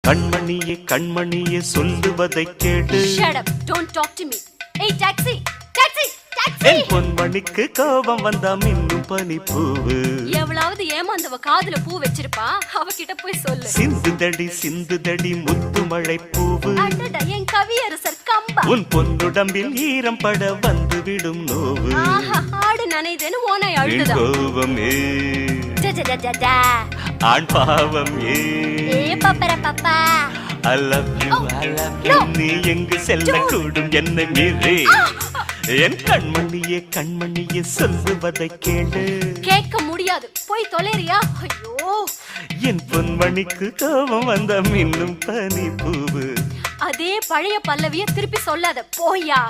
கண்மணியே கண்மணியே சொல்லுவதை கேடு. Shut up, don't talk to me. Hey taxi, taxi, taxi. என் பொன்மணிக்கு கோபம் வந்தா மின்னும் பனிப்பூவு. எவ்வளவு ஏமாந்தவ காதுல பூ வச்சிருப்பா, அவகிட்ட போய் சொல்லு. சிந்துதடி முத்து மழை பூவு. அடடா என் கவியரசர் கம்பா. உன் பொன்னுடம்பில் ஈரம் பட வந்து விடும் நோவு. ஆஹா ஆடு நனைதேன்னு ஓனை அழுதா. கோபமே ஆண் பாவம் ஏ பப்பர Papa. I love you, I love you. நீ எங்கு செல்ல கூடும் என்னை மீறி. என் கண்மணியே கண்மணியே சொல்லுவதை கேளு. கேட்க முடியாது, போய் தொலைறியா? ஐயோ, என் பொன்மணிக்கு கோபம் வந்த மின்னும் பனி பூவு. அதே பழைய பல்லவிய திருப்பி சொல்லாத, போயா.